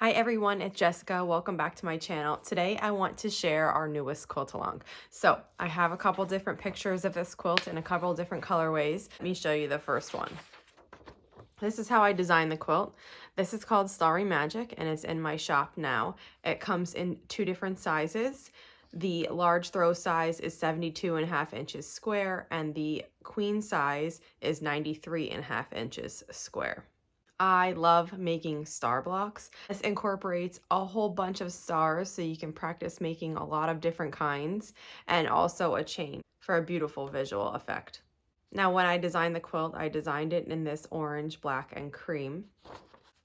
Hi everyone, it's Jessica. Welcome back to my channel. Today I want to share our newest quilt along. So I have a couple different pictures of this quilt in a couple different colorways. Let me show you the first one. This is how I designed the quilt. This is called Starry Magic and it's in my shop now. It comes in two different sizes. The large throw size is 72.5 inches square and the queen size is 93.5 inches square. I love making star blocks. This incorporates a whole bunch of stars so you can practice making a lot of different kinds and also a chain for a beautiful visual effect. Now when I designed the quilt, I designed it in this orange, black, and cream.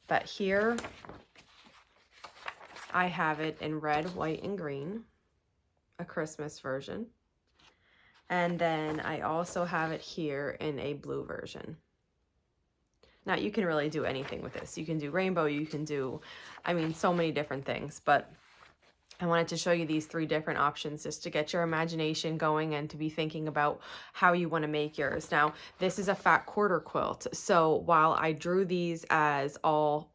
But here I have it in red, white, and green, a Christmas version. And then I also have it here in a blue version. Now you can really do anything with this. You can do rainbow, you can do, so many different things, but I wanted to show you these three different options just to get your imagination going and to be thinking about how you want to make yours. Now, this is a fat quarter quilt. So while I drew these as all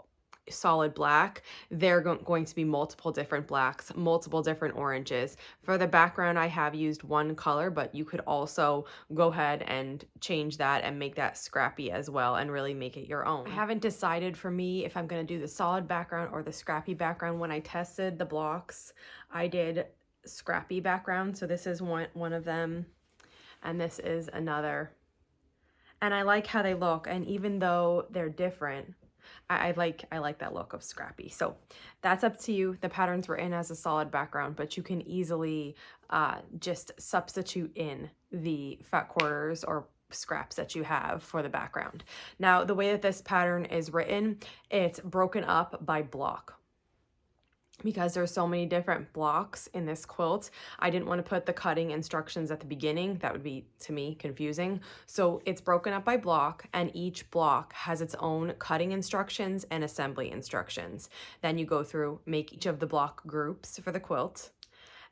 solid black, they're going to be multiple different blacks, multiple different oranges. For the background, I have used one color, but you could also go ahead and change that and make that scrappy as well and really make it your own. I haven't decided for me if I'm going to do the solid background or the scrappy background. When I tested the blocks, I did scrappy background. So this is one of them and this is another. And I like how they look, and even though they're different, I like that look of scrappy. So that's up to you. The patterns were in as a solid background, but you can easily just substitute in the fat quarters or scraps that you have for the background. Now, the way that this pattern is written, it's broken up by block. Because there's so many different blocks in this quilt, I didn't want to put the cutting instructions at the beginning. That would be, to me, confusing. So it's broken up by block, and each block has its own cutting instructions and assembly instructions. Then you go through, make each of the block groups for the quilt,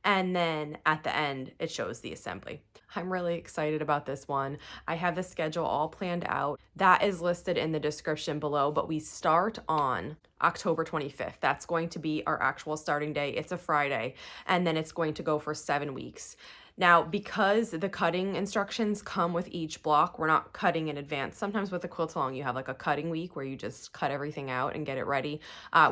and then at the end, it shows the assembly. I'm really excited about this one. I have the schedule all planned out. That is listed in the description below, but we start on October 25th. That's going to be our actual starting day. It's a Friday, and then it's going to go for 7 weeks. Now, because the cutting instructions come with each block, we're not cutting in advance. Sometimes with a quilt along, you have like a cutting week where you just cut everything out and get it ready.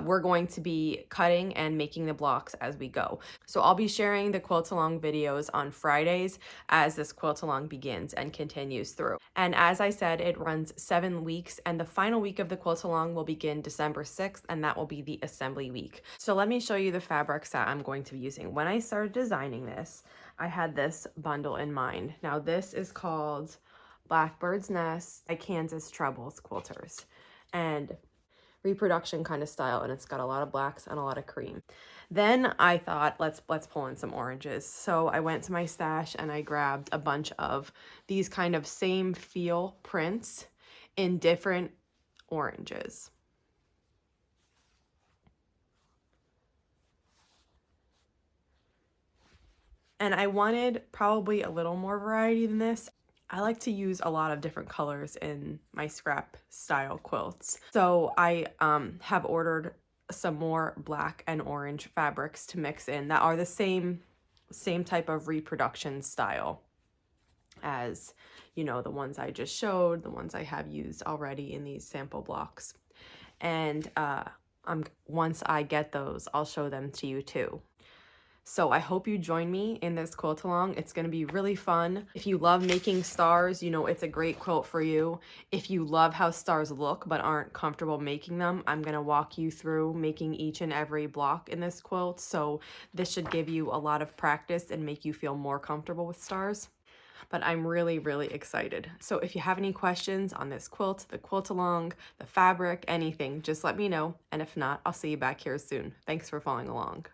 We're going to be cutting and making the blocks as we go. So I'll be sharing the quilt along videos on Fridays as this quilt along begins and continues through. And as I said, it runs 7 weeks, and the final week of the quilt along will begin December 6th, and that will be the assembly week. So let me show you the fabrics that I'm going to be using. When I started designing this, I had this bundle in mind. Now this is called Blackbird's Nest by Kansas Trebles Quilters, and reproduction kind of style, and it's got a lot of blacks and a lot of cream. Then I thought, let's pull in some oranges. So I went to my stash and I grabbed a bunch of these kind of same feel prints in different oranges. And I wanted probably a little more variety than this. I like to use a lot of different colors in my scrap style quilts. So I have ordered some more black and orange fabrics to mix in that are the same type of reproduction style as, the ones I just showed, the ones I have used already in these sample blocks. And once I get those, I'll show them to you too. So I hope you join me in this quilt along. It's going to be really fun. If you love making stars, it's a great quilt for you. If you love how stars look but aren't comfortable making them, I'm going to walk you through making each and every block in this quilt. So this should give you a lot of practice and make you feel more comfortable with stars. But I'm really, really excited. So if you have any questions on this quilt, the quilt along, the fabric, anything, just let me know. And if not, I'll see you back here soon. Thanks for following along.